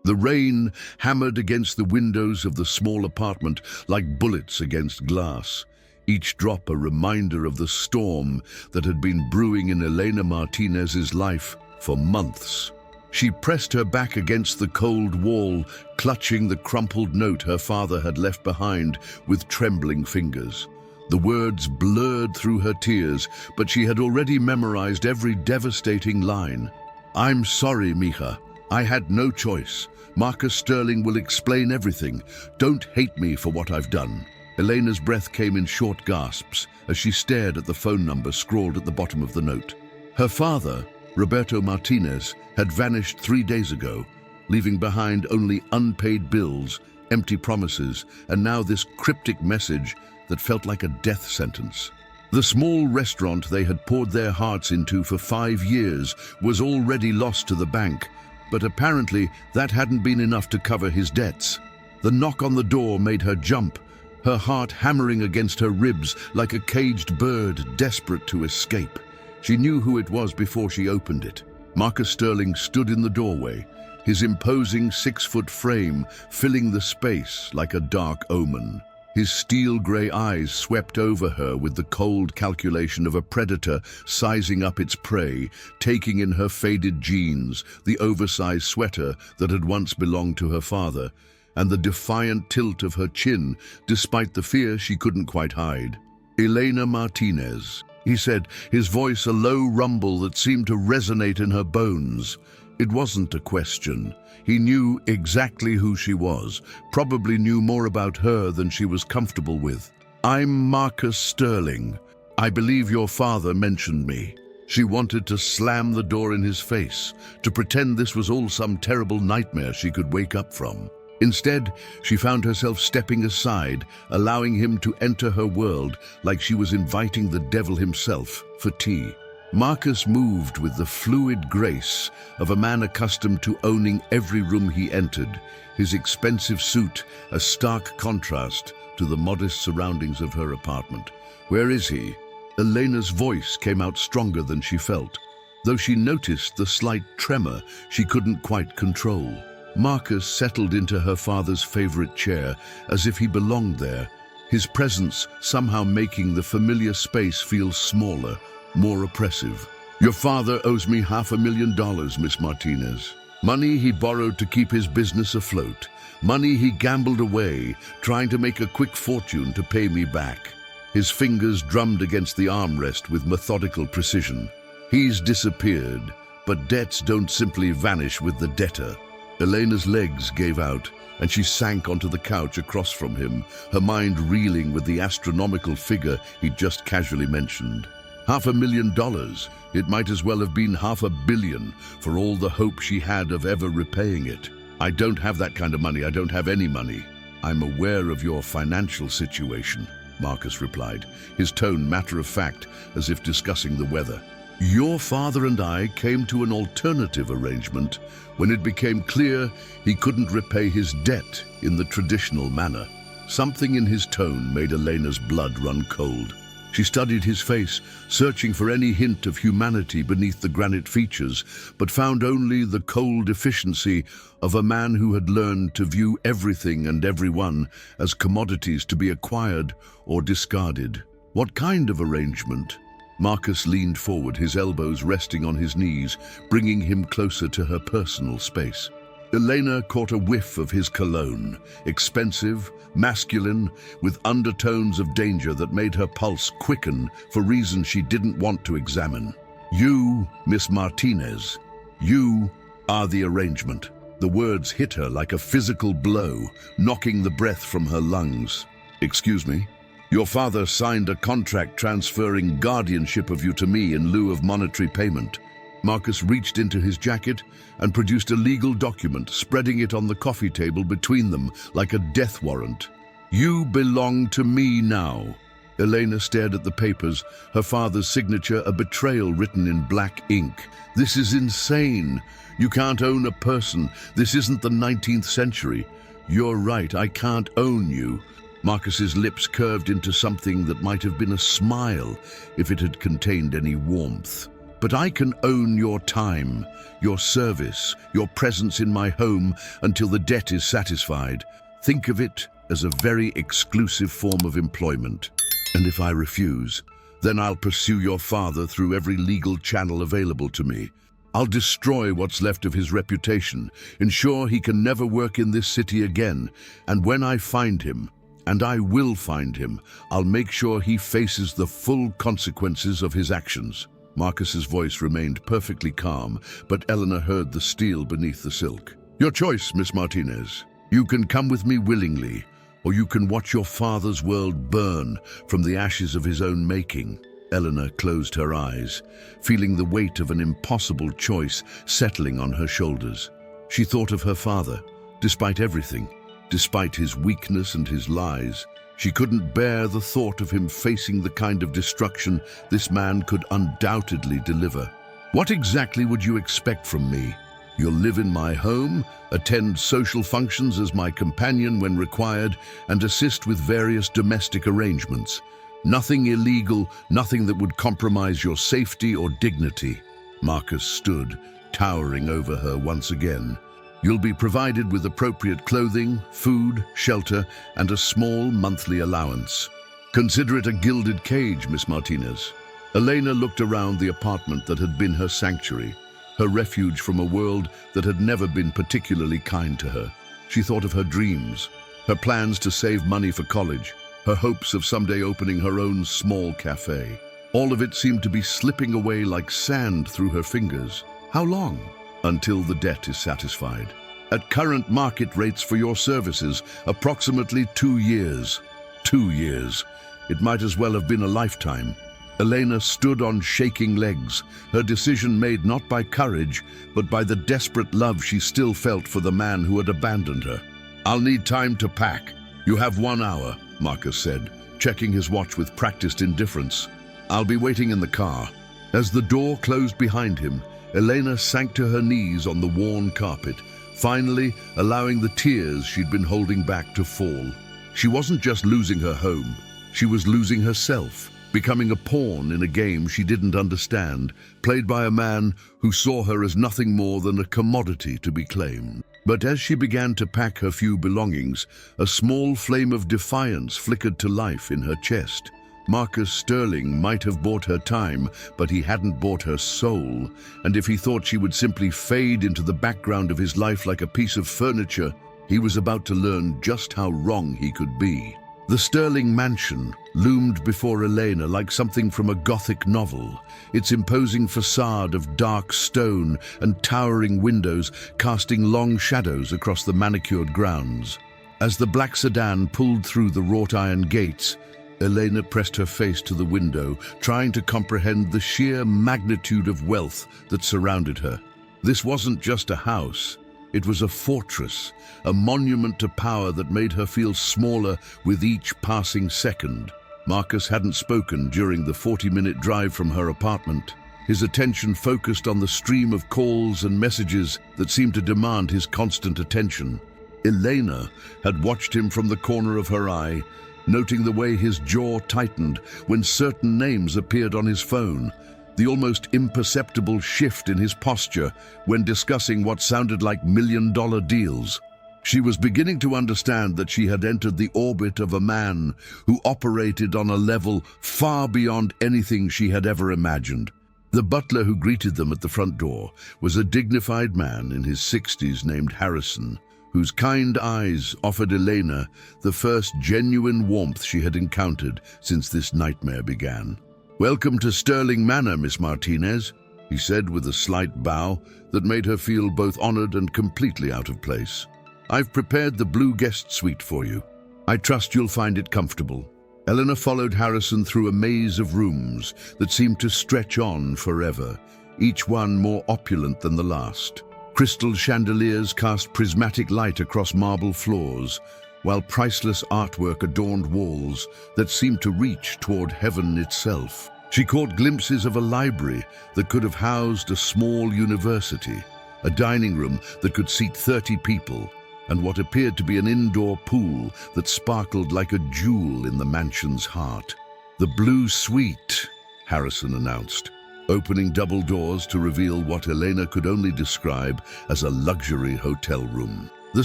The rain hammered against the windows of the small apartment like bullets against glass, each drop a reminder of the storm that had been brewing in Elena Martinez's life for months. She pressed her back against the cold wall, clutching the crumpled note her father had left behind with trembling fingers. The words blurred through her tears, but she had already memorized every devastating line. "I'm sorry, Mija. I had no choice. Marcus Sterling will explain everything. Don't hate me for what I've done." Elena's breath came in short gasps as she stared at the phone number scrawled at the bottom of the note. Her father, Roberto Martinez, had vanished 3 days ago, leaving behind only unpaid bills, empty promises, and now this cryptic message that felt like a death sentence. The small restaurant they had poured their hearts into for 5 years was already lost to the bank, but apparently that hadn't been enough to cover his debts. The knock on the door made her jump, her heart hammering against her ribs like a caged bird desperate to escape. She knew who it was before she opened it. Marcus Sterling stood in the doorway, his imposing 6-foot frame filling the space like a dark omen. His steel-gray eyes swept over her with the cold calculation of a predator sizing up its prey, taking in her faded jeans, the oversized sweater that had once belonged to her father, and the defiant tilt of her chin, despite the fear she couldn't quite hide. "Elena Martinez," he said, his voice a low rumble that seemed to resonate in her bones. It wasn't a question. He knew exactly who she was, probably knew more about her than she was comfortable with. "I'm Marcus Sterling. I believe your father mentioned me." She wanted to slam the door in his face, to pretend this was all some terrible nightmare she could wake up from. Instead, she found herself stepping aside, allowing him to enter her world like she was inviting the devil himself for tea. Marcus moved with the fluid grace of a man accustomed to owning every room he entered, his expensive suit a stark contrast to the modest surroundings of her apartment. "Where is he?" Elena's voice came out stronger than she felt, though she noticed the slight tremor she couldn't quite control. Marcus settled into her father's favorite chair as if he belonged there, his presence somehow making the familiar space feel smaller, more oppressive. "Your father owes me $500,000, Miss Martinez. Money he borrowed to keep his business afloat. Money he gambled away, trying to make a quick fortune to pay me back." His fingers drummed against the armrest with methodical precision. "He's disappeared, but debts don't simply vanish with the debtor." Elena's legs gave out, and she sank onto the couch across from him, her mind reeling with the astronomical figure he'd just casually mentioned. $500,000. It might as well have been $500 million for all the hope she had of ever repaying it. "I don't have that kind of money. I don't have any money." "I'm aware of your financial situation," Marcus replied, his tone matter-of-fact, as if discussing the weather. "Your father and I came to an alternative arrangement when it became clear he couldn't repay his debt in the traditional manner." Something in his tone made Elena's blood run cold. She studied his face, searching for any hint of humanity beneath the granite features, but found only the cold efficiency of a man who had learned to view everything and everyone as commodities to be acquired or discarded. "What kind of arrangement?" Marcus leaned forward, his elbows resting on his knees, bringing him closer to her personal space. Elena caught a whiff of his cologne, expensive, masculine, with undertones of danger that made her pulse quicken for reasons she didn't want to examine. "You, Miss Martinez, you are the arrangement." The words hit her like a physical blow, knocking the breath from her lungs. "Excuse me? Your father signed a contract transferring guardianship of you to me in lieu of monetary payment." Marcus reached into his jacket and produced a legal document, spreading it on the coffee table between them like a death warrant. "You belong to me now." Elena stared at the papers, her father's signature a betrayal written in black ink. "This is insane. You can't own a person. This isn't the 19th century. You're right, I can't own you." Marcus's lips curved into something that might have been a smile if it had contained any warmth. but I can own your time, your service, your presence in my home until the debt is satisfied. Think of it as a very exclusive form of employment. And if I refuse, then I'll pursue your father through every legal channel available to me. I'll destroy what's left of his reputation, ensure he can never work in this city again, and when I find him, and I will find him, I'll make sure he faces the full consequences of his actions. Marcus's voice remained perfectly calm, but Elena heard the steel beneath the silk. Your choice, Miss Martinez. You can come with me willingly, or you can watch your father's world burn from the ashes of his own making. Elena closed her eyes, feeling the weight of an impossible choice settling on her shoulders. She thought of her father, despite everything, despite his weakness and his lies. She couldn't bear the thought of him facing the kind of destruction this man could undoubtedly deliver. What exactly would you expect from me? You'll live in my home, attend social functions as my companion when required, and assist with various domestic arrangements. Nothing illegal, nothing that would compromise your safety or dignity. Marcus stood, towering over her once again. You'll be provided with appropriate clothing, food, shelter, and a small monthly allowance. Consider it a gilded cage, Miss Martinez. Elena looked around the apartment that had been her sanctuary, her refuge from a world that had never been particularly kind to her. She thought of her dreams, her plans to save money for college, her hopes of someday opening her own small cafe. All of it seemed to be slipping away like sand through her fingers. How long? Until the debt is satisfied. At current market rates for your services, approximately 2 years. 2 years. It might as well have been a lifetime. Elena stood on shaking legs, her decision made not by courage, but by the desperate love she still felt for the man who had abandoned her. I'll need time to pack. You have 1 hour, Marcus said, checking his watch with practiced indifference. I'll be waiting in the car. As the door closed behind him, Elena sank to her knees on the worn carpet, finally allowing the tears she'd been holding back to fall. She wasn't just losing her home, she was losing herself, becoming a pawn in a game she didn't understand, played by a man who saw her as nothing more than a commodity to be claimed. But as she began to pack her few belongings, a small flame of defiance flickered to life in her chest. Marcus Sterling might have bought her time, but he hadn't bought her soul, and if he thought she would simply fade into the background of his life like a piece of furniture, he was about to learn just how wrong he could be. The Sterling mansion loomed before Elena like something from a Gothic novel, its imposing facade of dark stone and towering windows casting long shadows across the manicured grounds. As the black sedan pulled through the wrought iron gates, Elena pressed her face to the window, trying to comprehend the sheer magnitude of wealth that surrounded her. This wasn't just a house. It was a fortress, a monument to power that made her feel smaller with each passing second. Marcus hadn't spoken during the 40-minute drive from her apartment. His attention focused on the stream of calls and messages that seemed to demand his constant attention. Elena had watched him from the corner of her eye, noting the way his jaw tightened when certain names appeared on his phone, the almost imperceptible shift in his posture when discussing what sounded like million-dollar deals. She was beginning to understand that she had entered the orbit of a man who operated on a level far beyond anything she had ever imagined. The butler who greeted them at the front door was a dignified man in his 60s named Harrison, whose kind eyes offered Elena the first genuine warmth she had encountered since this nightmare began. "Welcome to Sterling Manor, Miss Martinez," he said with a slight bow that made her feel both honored and completely out of place. "I've prepared the blue guest suite for you. I trust you'll find it comfortable." Elena followed Harrison through a maze of rooms that seemed to stretch on forever, each one more opulent than the last. Crystal chandeliers cast prismatic light across marble floors, while priceless artwork adorned walls that seemed to reach toward heaven itself. She caught glimpses of a library that could have housed a small university, a dining room that could seat 30 people, and what appeared to be an indoor pool that sparkled like a jewel in the mansion's heart. "The blue suite," Harrison announced. opening double doors to reveal what Elena could only describe as a luxury hotel room. The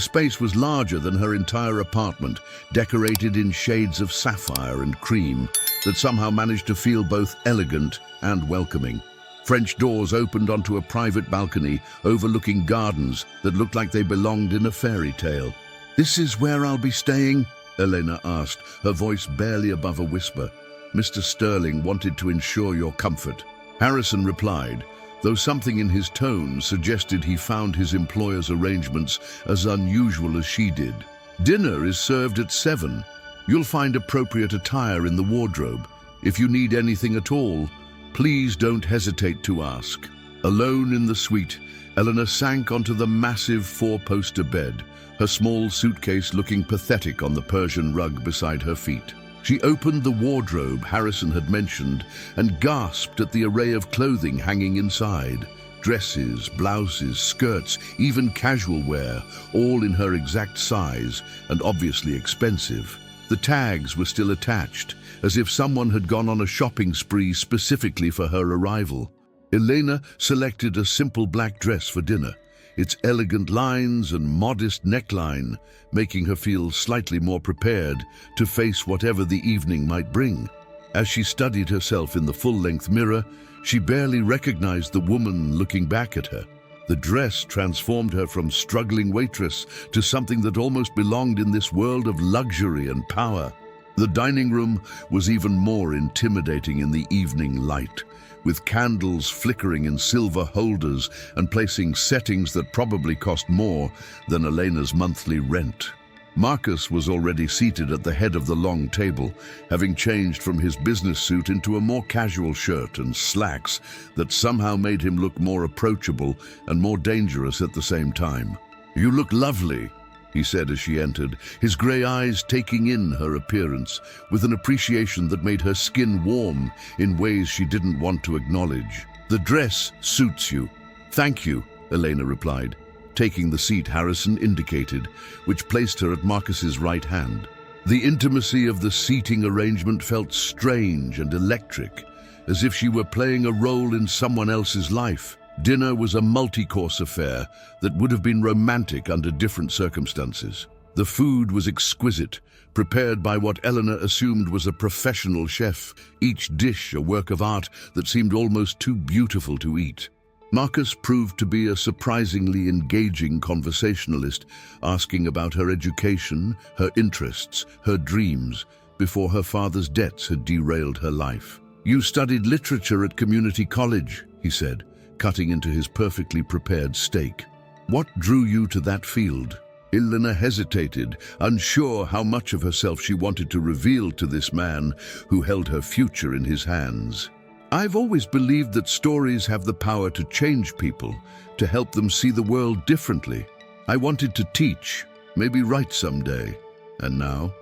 space was larger than her entire apartment, decorated in shades of sapphire and cream that somehow managed to feel both elegant and welcoming. French doors opened onto a private balcony overlooking gardens that looked like they belonged in a fairy tale. "This is where I'll be staying?" Elena asked, her voice barely above a whisper. "Mr. Sterling wanted to ensure your comfort." Harrison replied, though something in his tone suggested he found his employer's arrangements as unusual as she did. "Dinner is served at 7. You'll find appropriate attire in the wardrobe. If you need anything at all, please don't hesitate to ask." Alone in the suite, Elena sank onto the massive four-poster bed, her small suitcase looking pathetic on the Persian rug beside her feet. She opened the wardrobe Harrison had mentioned and gasped at the array of clothing hanging inside. Dresses, blouses, skirts, even casual wear, all in her exact size and obviously expensive. The tags were still attached, as if someone had gone on a shopping spree specifically for her arrival. Elena selected a simple black dress for dinner, its elegant lines and modest neckline making her feel slightly more prepared to face whatever the evening might bring. As she studied herself in the full-length mirror, she barely recognized the woman looking back at her. The dress transformed her from struggling waitress to something that almost belonged in this world of luxury and power. The dining room was even more intimidating in the evening light, with candles flickering in silver holders and placing settings that probably cost more than Elena's monthly rent. Marcus was already seated at the head of the long table, having changed from his business suit into a more casual shirt and slacks that somehow made him look more approachable and more dangerous at the same time. "You look lovely," he said as she entered, his grey eyes taking in her appearance with an appreciation that made her skin warm in ways she didn't want to acknowledge. "The dress suits you." "Thank you," Elena replied, taking the seat Harrison indicated, which placed her at Marcus's right hand. The intimacy of the seating arrangement felt strange and electric, as if she were playing a role in someone else's life. Dinner was a multi-course affair that would have been romantic under different circumstances. The food was exquisite, prepared by what Elena assumed was a professional chef, each dish a work of art that seemed almost too beautiful to eat. Marcus proved to be a surprisingly engaging conversationalist, asking about her education, her interests, her dreams, before her father's debts had derailed her life. "You studied literature at community college," he said, cutting into his perfectly prepared steak. "What drew you to that field?" Elena hesitated, unsure how much of herself she wanted to reveal to this man who held her future in his hands. "I've always believed that stories have the power to change people, to help them see the world differently. I wanted to teach, maybe write someday. And now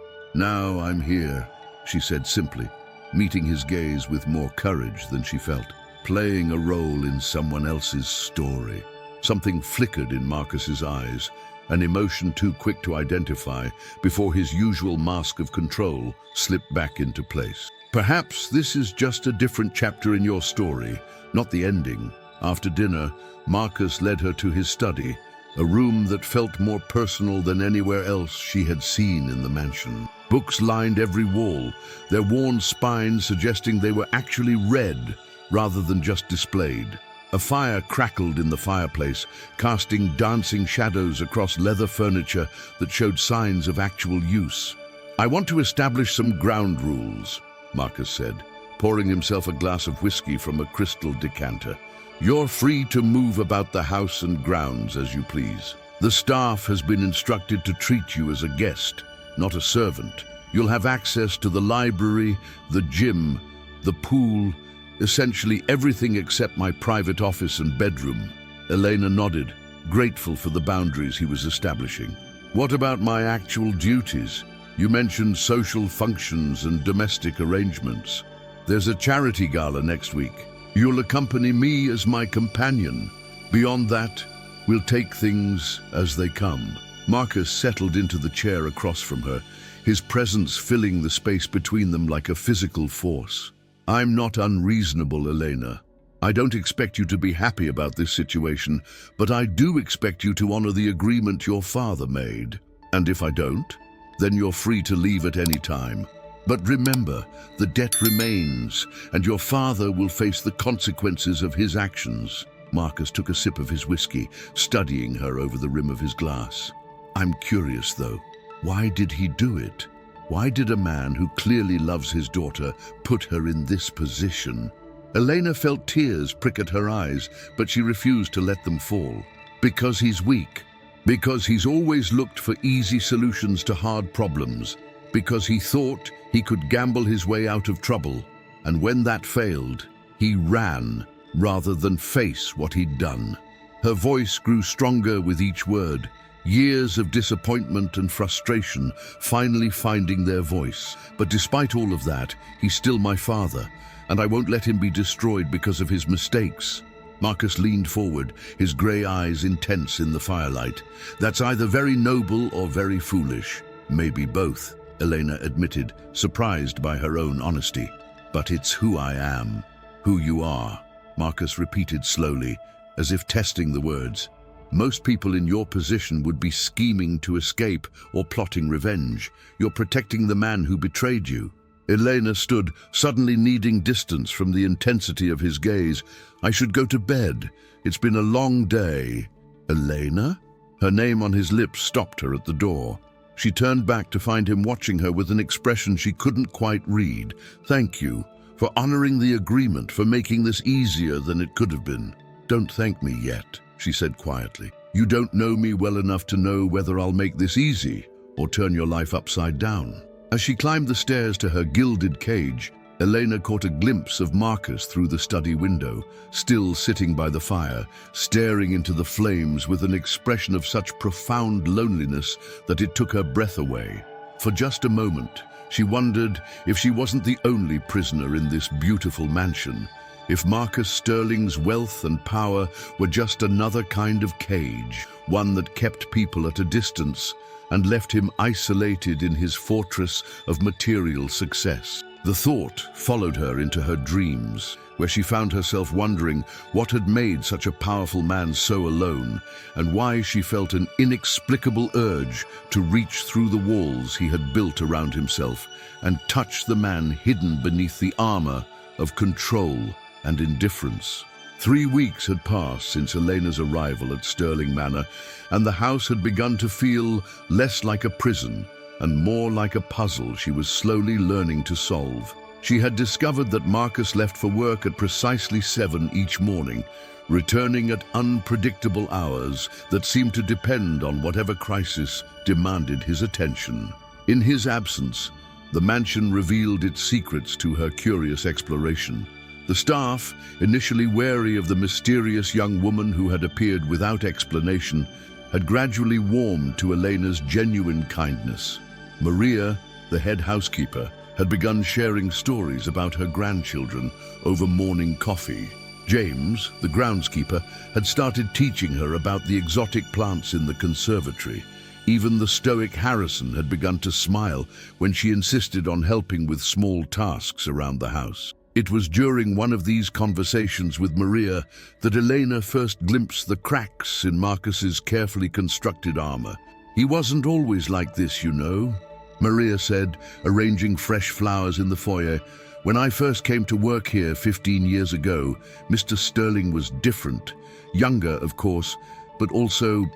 I'm here," she said simply, meeting his gaze with more courage than she felt. "Playing a role in someone else's story." Something flickered in Marcus's eyes, an emotion too quick to identify before his usual mask of control slipped back into place. "Perhaps this is just a different chapter in your story, not the ending." After dinner, Marcus led her to his study, a room that felt more personal than anywhere else she had seen in the mansion. Books lined every wall, their worn spines suggesting they were actually read rather than just displayed. A fire crackled in the fireplace, casting dancing shadows across leather furniture that showed signs of actual use. "I want to establish some ground rules," Marcus said, pouring himself a glass of whiskey from a crystal decanter. "You're free to move about the house and grounds as you please. The staff has been instructed to treat you as a guest, not a servant. You'll have access to the library, the gym, the pool, essentially everything except my private office and bedroom." Elena nodded, grateful for the boundaries he was establishing. "What about my actual duties? You mentioned social functions and domestic arrangements. There's a charity gala next week. You'll accompany me as my companion. Beyond that, we'll take things as they come." Marcus settled into the chair across from her, his presence filling the space between them like a physical force. "I'm not unreasonable, Elena. I don't expect you to be happy about this situation, but I do expect you to honor the agreement your father made. And if I don't, then you're free to leave at any time. But remember, the debt remains, and your father will face the consequences of his actions." Marcus took a sip of his whiskey, studying her over the rim of his glass. "I'm curious, though. Why did he do it? Why did a man who clearly loves his daughter put her in this position?" Elena felt tears prick at her eyes, but she refused to let them fall. "Because he's weak. Because he's always looked for easy solutions to hard problems. Because he thought he could gamble his way out of trouble. And when that failed, he ran rather than face what he'd done." Her voice grew stronger with each word. Years of disappointment and frustration finally finding their voice. "But despite all of that, he's still my father, and I won't let him be destroyed because of his mistakes." Marcus leaned forward, his grey eyes intense in the firelight. "That's either very noble or very foolish. Maybe both," Elena admitted, surprised by her own honesty. "But it's who I am, who you are," Marcus repeated slowly, as if testing the words. "Most people in your position would be scheming to escape or plotting revenge. You're protecting the man who betrayed you." Elena stood, suddenly needing distance from the intensity of his gaze. "I should go to bed. It's been a long day." "Elena?" Her name on his lips stopped her at the door. She turned back to find him watching her with an expression she couldn't quite read. "Thank you for honoring the agreement, for making this easier than it could have been." "Don't thank me yet," she said quietly. "You don't know me well enough to know whether I'll make this easy or turn your life upside down." As she climbed the stairs to her gilded cage, Elena caught a glimpse of Marcus through the study window, still sitting by the fire, staring into the flames with an expression of such profound loneliness that it took her breath away. For just a moment, she wondered if she wasn't the only prisoner in this beautiful mansion, if Marcus Sterling's wealth and power were just another kind of cage, one that kept people at a distance and left him isolated in his fortress of material success. The thought followed her into her dreams, where she found herself wondering what had made such a powerful man so alone, and why she felt an inexplicable urge to reach through the walls he had built around himself and touch the man hidden beneath the armor of control and indifference. 3 weeks had passed since Elena's arrival at Sterling Manor, and the house had begun to feel less like a prison and more like a puzzle she was slowly learning to solve. She had discovered that Marcus left for work at precisely 7 each morning, returning at unpredictable hours that seemed to depend on whatever crisis demanded his attention. In his absence, the mansion revealed its secrets to her curious exploration. The staff, initially wary of the mysterious young woman who had appeared without explanation, had gradually warmed to Elena's genuine kindness. Maria, the head housekeeper, had begun sharing stories about her grandchildren over morning coffee. James, the groundskeeper, had started teaching her about the exotic plants in the conservatory. Even the stoic Harrison had begun to smile when she insisted on helping with small tasks around the house. It was during one of these conversations with Maria that Elena first glimpsed the cracks in Marcus's carefully constructed armor. "He wasn't always like this, you know," Maria said, arranging fresh flowers in the foyer. "When I first came to work here 15 years ago, Mr. Sterling was different. Younger, of course, but also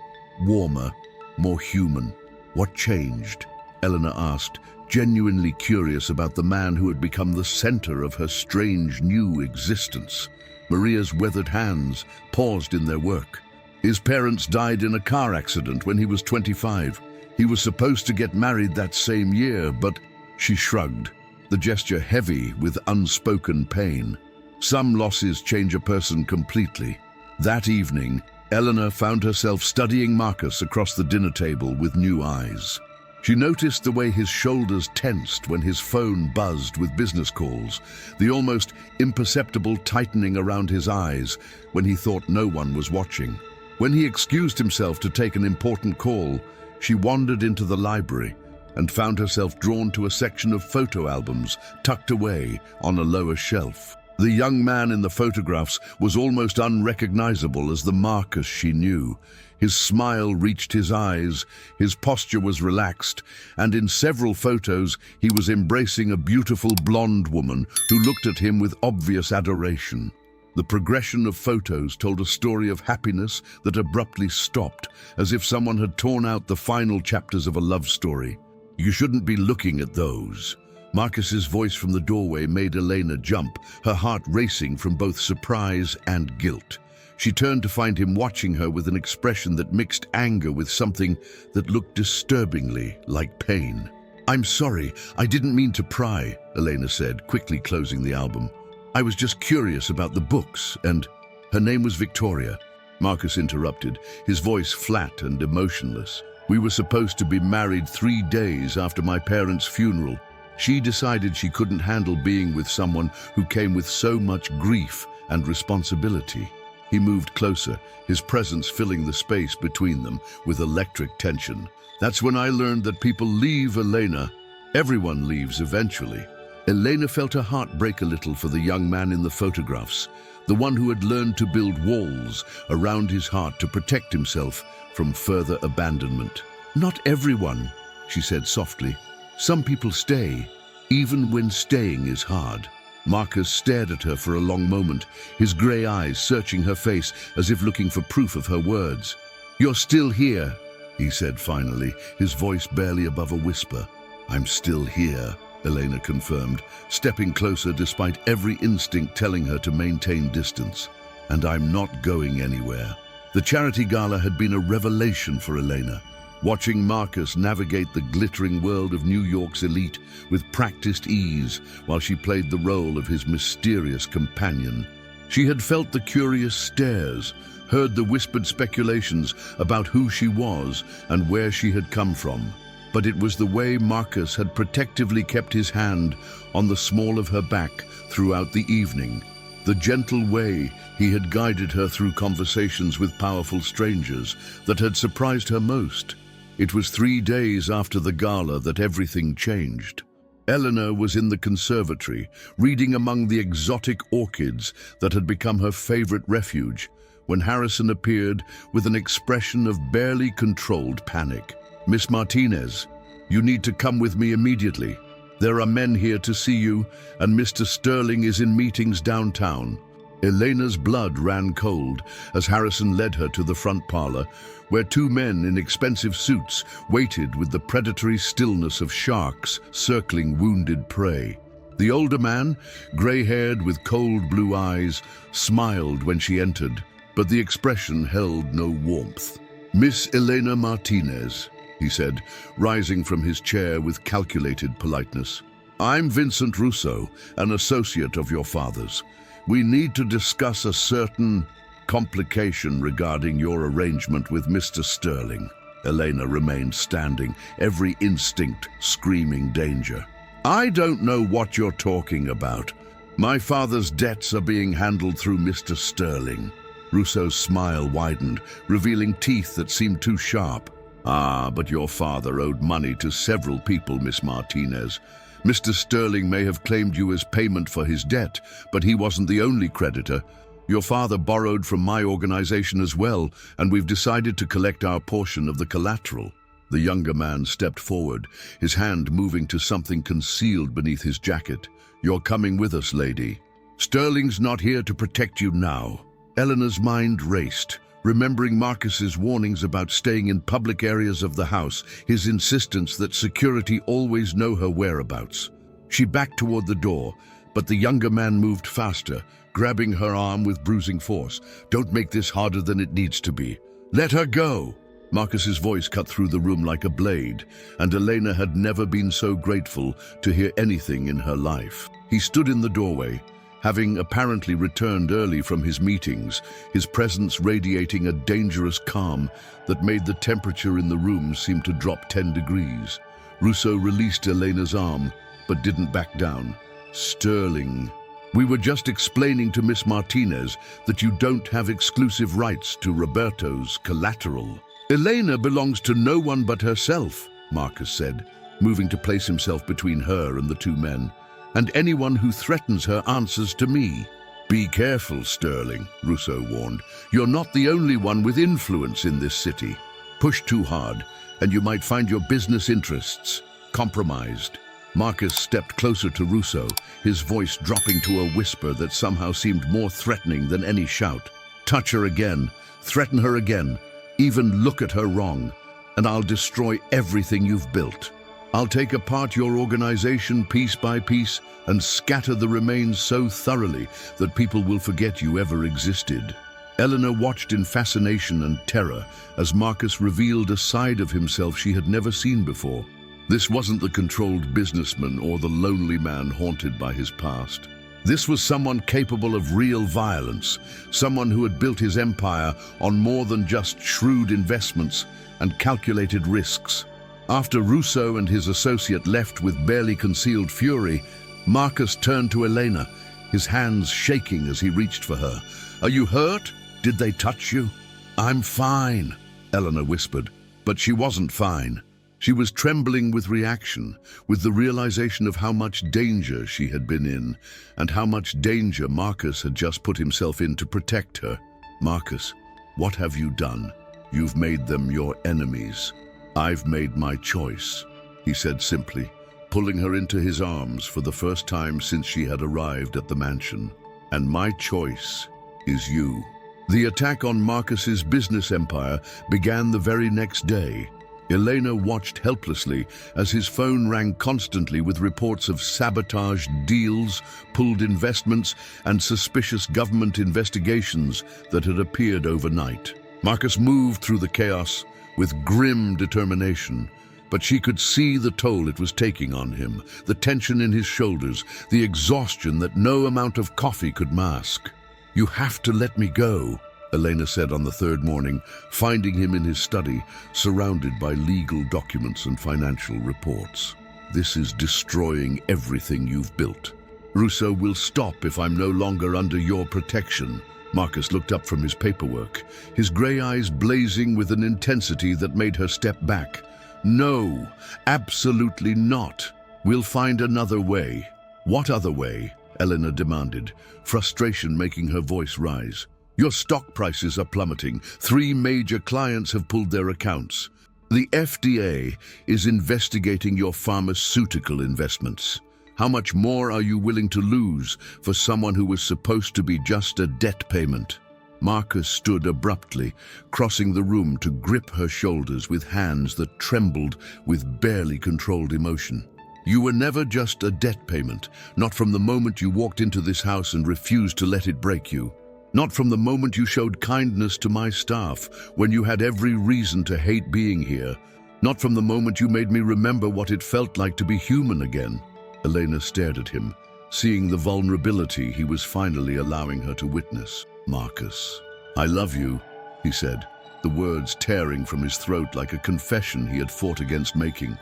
warmer, more human." "What changed?" Elena asked, genuinely curious about the man who had become the center of her strange new existence. Maria's weathered hands paused in their work. "His parents died in a car accident when he was 25. He was supposed to get married that same year, but..." She shrugged, the gesture heavy with unspoken pain. Some losses change a person completely. That evening, Elena found herself studying Marcus across the dinner table with new eyes. She noticed the way his shoulders tensed when his phone buzzed with business calls, the almost imperceptible tightening around his eyes when he thought no one was watching. When he excused himself to take an important call, she wandered into the library and found herself drawn to a section of photo albums tucked away on a lower shelf. The young man in the photographs was almost unrecognizable as the Marcus she knew. His smile reached his eyes, his posture was relaxed, and in several photos he was embracing a beautiful blonde woman who looked at him with obvious adoration. The progression of photos told a story of happiness that abruptly stopped, as if someone had torn out the final chapters of a love story. "You shouldn't be looking at those." Marcus's voice from the doorway made Elena jump, her heart racing from both surprise and guilt. She turned to find him watching her with an expression that mixed anger with something that looked disturbingly like pain. "I'm sorry, I didn't mean to pry," Elena said, quickly closing the album. "I was just curious about the books, and—" Her name was Victoria. Marcus interrupted, his voice flat and emotionless. "We were supposed to be married 3 days after my parents' funeral. She decided she couldn't handle being with someone who came with so much grief and responsibility." He moved closer, his presence filling the space between them with electric tension. "That's when I learned that people leave, Elena. Everyone leaves eventually." Elena felt her heart break a little for the young man in the photographs, the one who had learned to build walls around his heart to protect himself from further abandonment. "Not everyone," she said softly. "Some people stay, even when staying is hard." Marcus stared at her for a long moment, his grey eyes searching her face as if looking for proof of her words. "You're still here," he said finally, his voice barely above a whisper. "I'm still here," Elena confirmed, stepping closer despite every instinct telling her to maintain distance. "And I'm not going anywhere." The charity gala had been a revelation for Elena. Watching Marcus navigate the glittering world of New York's elite with practiced ease while she played the role of his mysterious companion. She had felt the curious stares, heard the whispered speculations about who she was and where she had come from. But it was the way Marcus had protectively kept his hand on the small of her back throughout the evening, the gentle way he had guided her through conversations with powerful strangers that had surprised her most. It was 3 days after the gala that everything changed. Eleanor was in the conservatory, reading among the exotic orchids that had become her favorite refuge, when Harrison appeared with an expression of barely controlled panic. "Miss Martinez, you need to come with me immediately. There are men here to see you, and Mr. Sterling is in meetings downtown." Elena's blood ran cold as Harrison led her to the front parlor, where 2 men in expensive suits waited with the predatory stillness of sharks circling wounded prey. The older man, gray-haired with cold blue eyes, smiled when she entered, but the expression held no warmth. "Miss Elena Martinez," he said, rising from his chair with calculated politeness. "I'm Vincent Russo, an associate of your father's. We need to discuss a certain complication regarding your arrangement with Mr. Sterling." Elena remained standing, every instinct screaming danger. "I don't know what you're talking about. My father's debts are being handled through Mr. Sterling." Russo's smile widened, revealing teeth that seemed too sharp. "Ah, but your father owed money to several people, Miss Martinez. Mr. Sterling may have claimed you as payment for his debt, but he wasn't the only creditor. Your father borrowed from my organization as well, and we've decided to collect our portion of the collateral." The younger man stepped forward, his hand moving to something concealed beneath his jacket. "You're coming with us, lady. Sterling's not here to protect you now." Eleanor's mind raced, remembering Marcus's warnings about staying in public areas of the house, his insistence that security always know her whereabouts. She backed toward the door, but the younger man moved faster, grabbing her arm with bruising force. "Don't make this harder than it needs to be. Let her go." Marcus's voice cut through the room like a blade, and Elena had never been so grateful to hear anything in her life. He stood in the doorway, having apparently returned early from his meetings, his presence radiating a dangerous calm that made the temperature in the room seem to drop 10 degrees. Russo released Elena's arm, but didn't back down. "Sterling, we were just explaining to Miss Martinez that you don't have exclusive rights to Roberto's collateral." "Elena belongs to no one but herself," Marcus said, moving to place himself between her and the 2 men. and anyone who threatens her answers to me. Be careful, Sterling, Rousseau warned. You're not the only one with influence in this city. Push too hard, and you might find your business interests compromised. Marcus stepped closer to Rousseau, his voice dropping to a whisper that somehow seemed more threatening than any shout. Touch her again, threaten her again, even look at her wrong, and I'll destroy everything you've built. I'll take apart your organization piece by piece and scatter the remains so thoroughly that people will forget you ever existed. Elena watched in fascination and terror as Marcus revealed a side of himself she had never seen before. This wasn't the controlled businessman or the lonely man haunted by his past. This was someone capable of real violence, someone who had built his empire on more than just shrewd investments and calculated risks. After Rousseau and his associate left with barely concealed fury, Marcus turned to Elena, his hands shaking as he reached for her. "Are you hurt? Did they touch you?" "I'm fine," Elena whispered, but she wasn't fine. She was trembling with reaction, with the realization of how much danger she had been in, and how much danger Marcus had just put himself in to protect her. "Marcus, what have you done? You've made them your enemies." "I've made my choice," he said simply, pulling her into his arms for the first time since she had arrived at the mansion. "And my choice is you." The attack on Marcus's business empire began the very next day. Elena watched helplessly as his phone rang constantly with reports of sabotaged deals, pulled investments, and suspicious government investigations that had appeared overnight. Marcus moved through the chaos with grim determination, but she could see the toll it was taking on him, the tension in his shoulders, the exhaustion that no amount of coffee could mask. "You have to let me go," Elena said on the third morning, finding him in his study, surrounded by legal documents and financial reports. "This is destroying everything you've built. Rousseau will stop if I'm no longer under your protection." Marcus looked up from his paperwork, his gray eyes blazing with an intensity that made her step back. "No, absolutely not. We'll find another way." "What other way?" Elena demanded, frustration making her voice rise. "Your stock prices are plummeting. 3 major clients have pulled their accounts. The FDA is investigating your pharmaceutical investments. How much more are you willing to lose for someone who was supposed to be just a debt payment?" Marcus stood abruptly, crossing the room to grip her shoulders with hands that trembled with barely controlled emotion. "You were never just a debt payment, not from the moment you walked into this house and refused to let it break you. Not from the moment you showed kindness to my staff when you had every reason to hate being here. Not from the moment you made me remember what it felt like to be human again." Elena stared at him, seeing the vulnerability he was finally allowing her to witness. "Marcus, I love you," he said, the words tearing from his throat like a confession he had fought against making.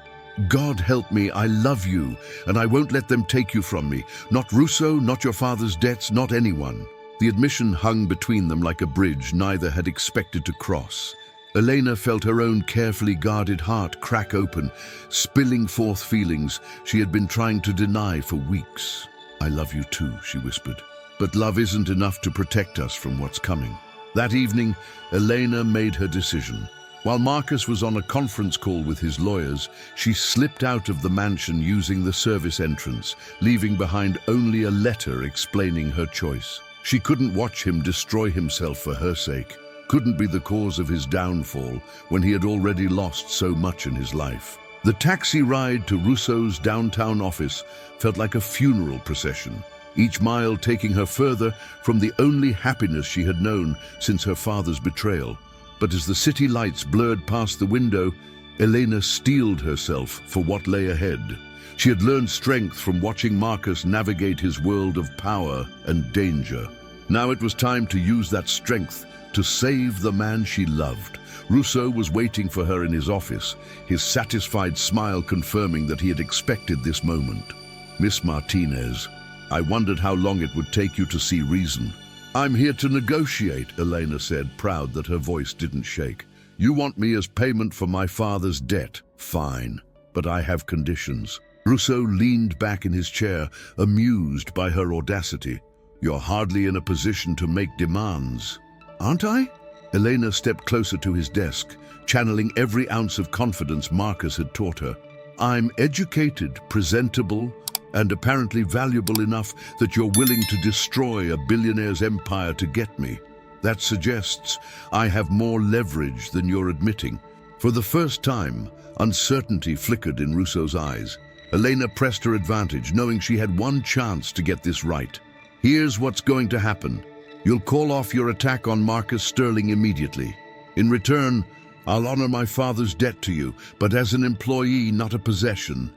"God help me, I love you, and I won't let them take you from me. Not Rousseau, not your father's debts, not anyone." The admission hung between them like a bridge neither had expected to cross. Elena felt her own carefully guarded heart crack open, spilling forth feelings she had been trying to deny for weeks. "I love you too," she whispered. "But love isn't enough to protect us from what's coming." That evening, Elena made her decision. While Marcus was on a conference call with his lawyers, she slipped out of the mansion using the service entrance, leaving behind only a letter explaining her choice. She couldn't watch him destroy himself for her sake, couldn't be the cause of his downfall when he had already lost so much in his life. The taxi ride to Rousseau's downtown office felt like a funeral procession, each mile taking her further from the only happiness she had known since her father's betrayal. But as the city lights blurred past the window, Elena steeled herself for what lay ahead. She had learned strength from watching Marcus navigate his world of power and danger. Now it was time to use that strength to save the man she loved. Rousseau was waiting for her in his office, his satisfied smile confirming that he had expected this moment. "Miss Martinez, I wondered how long it would take you to see reason." "I'm here to negotiate," Elena said, proud that her voice didn't shake. "You want me as payment for my father's debt. Fine. But I have conditions. Rousseau leaned back in his chair, amused by her audacity. "You're hardly in a position to make demands." "Aren't I?" Elena stepped closer to his desk, channeling every ounce of confidence Marcus had taught her. "I'm educated, presentable, and apparently valuable enough that you're willing to destroy a billionaire's empire to get me. That suggests I have more leverage than you're admitting." For the first time, uncertainty flickered in Rousseau's eyes. Elena pressed her advantage, knowing she had one chance to get this right. "Here's what's going to happen. You'll call off your attack on Marcus Sterling immediately. In return, I'll honor my father's debt to you, but as an employee, not a possession.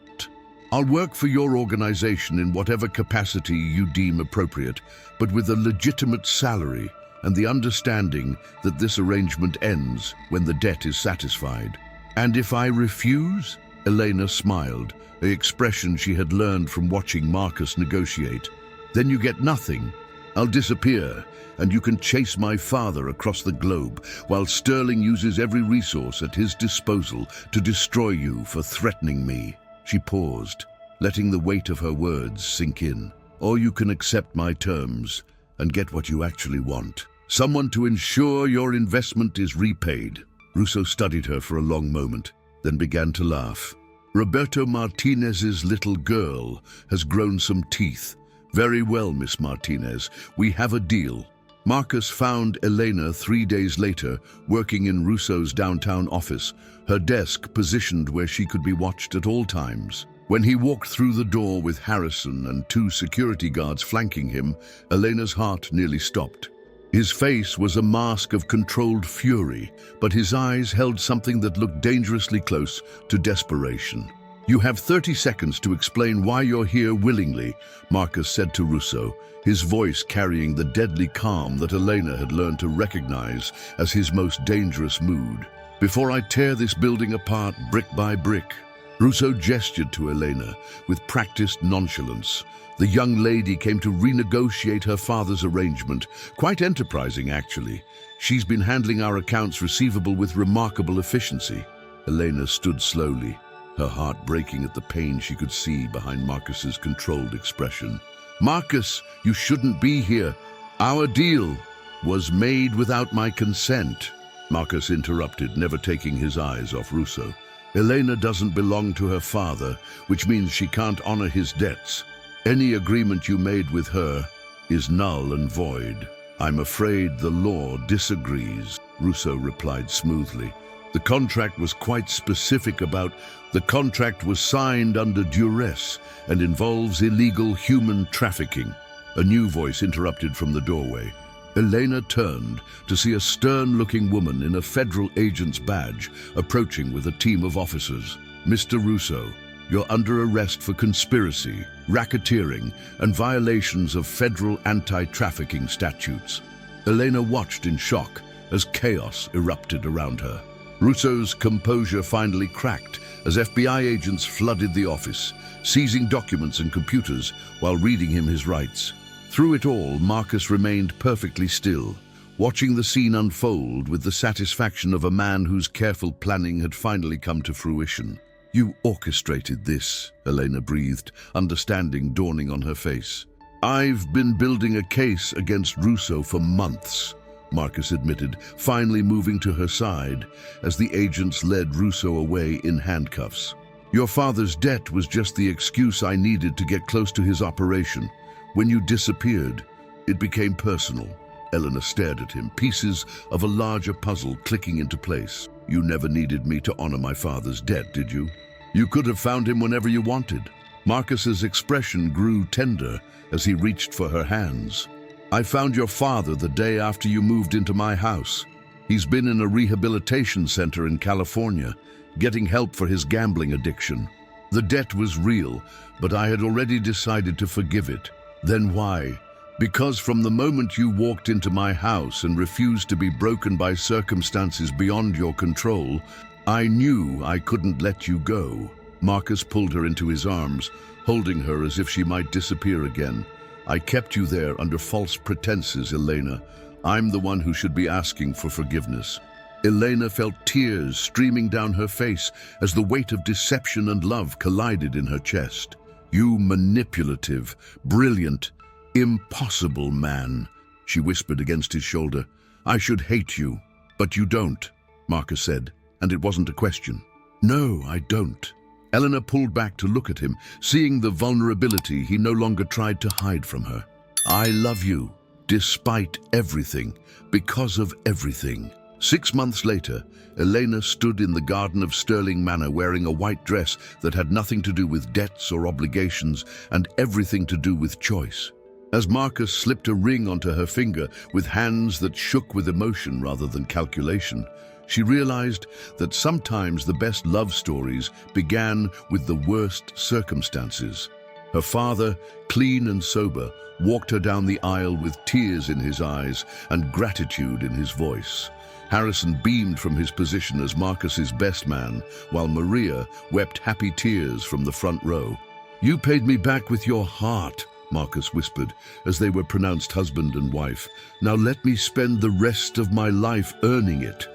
I'll work for your organization in whatever capacity you deem appropriate, but with a legitimate salary and the understanding that this arrangement ends when the debt is satisfied. And if I refuse?" Elena smiled, the expression she had learned from watching Marcus negotiate. "Then you get nothing. I'll disappear, and you can chase my father across the globe, while Sterling uses every resource at his disposal to destroy you for threatening me." She paused, letting the weight of her words sink in. "Or you can accept my terms and get what you actually want. Someone to ensure your investment is repaid." Rousseau studied her for a long moment, then began to laugh. "Roberto Martinez's little girl has grown some teeth. Very well, Miss Martinez, we have a deal." Marcus found Elena 3 days later, working in Rousseau's downtown office, her desk positioned where she could be watched at all times. When he walked through the door with Harrison and 2 security guards flanking him, Elena's heart nearly stopped. His face was a mask of controlled fury, but his eyes held something that looked dangerously close to desperation. "You have 30 seconds to explain why you're here willingly," Marcus said to Rousseau, his voice carrying the deadly calm that Elena had learned to recognize as his most dangerous mood. "Before I tear this building apart brick by brick." Rousseau gestured to Elena with practiced nonchalance. The young lady came to renegotiate her father's arrangement. Quite enterprising, actually. "She's been handling our accounts receivable with remarkable efficiency." Elena stood slowly, her heart breaking at the pain she could see behind Marcus's controlled expression. "Marcus, you shouldn't be here. Our deal was made without my consent." Marcus interrupted, never taking his eyes off Rousseau. "Elena doesn't belong to her father, which means she can't honor his debts. Any agreement you made with her is null and void." "I'm afraid the law disagrees," Rousseau replied smoothly. "The contract was quite specific about the contract was signed under duress and involves illegal human trafficking." A new voice interrupted from the doorway. Elena turned to see a stern-looking woman in a federal agent's badge approaching with a team of officers. "Mr. Rousseau, you're under arrest for conspiracy, racketeering, and violations of federal anti-trafficking statutes." Elena watched in shock as chaos erupted around her. Rousseau's composure finally cracked as FBI agents flooded the office, seizing documents and computers while reading him his rights. Through it all, Marcus remained perfectly still, watching the scene unfold with the satisfaction of a man whose careful planning had finally come to fruition. "You orchestrated this," Elena breathed, understanding dawning on her face. "I've been building a case against Rousseau for months," Marcus admitted, finally moving to her side as the agents led Rousseau away in handcuffs. "Your father's debt was just the excuse I needed to get close to his operation. When you disappeared, it became personal." Elena stared at him, pieces of a larger puzzle clicking into place. "You never needed me to honor my father's debt, did you? You could have found him whenever you wanted." Marcus's expression grew tender as he reached for her hands. "I found your father the day after you moved into my house. He's been in a rehabilitation center in California, getting help for his gambling addiction. The debt was real, but I had already decided to forgive it." "Then why?" "Because from the moment you walked into my house and refused to be broken by circumstances beyond your control, I knew I couldn't let you go." Marcus pulled her into his arms, holding her as if she might disappear again. "I kept you there under false pretenses, Elena. I'm the one who should be asking for forgiveness." Elena felt tears streaming down her face as the weight of deception and love collided in her chest. "You manipulative, brilliant, impossible man," she whispered against his shoulder. "I should hate you, but you don't," Marcus said, and it wasn't a question. "No, I don't." Elena pulled back to look at him, seeing the vulnerability he no longer tried to hide from her. "I love you, despite everything, because of everything." 6 months later, Elena stood in the garden of Sterling Manor wearing a white dress that had nothing to do with debts or obligations and everything to do with choice. As Marcus slipped a ring onto her finger with hands that shook with emotion rather than calculation, she realized that sometimes the best love stories began with the worst circumstances. Her father, clean and sober, walked her down the aisle with tears in his eyes and gratitude in his voice. Harrison beamed from his position as Marcus's best man, while Maria wept happy tears from the front row. "You paid me back with your heart," Marcus whispered, as they were pronounced husband and wife. "Now let me spend the rest of my life earning it."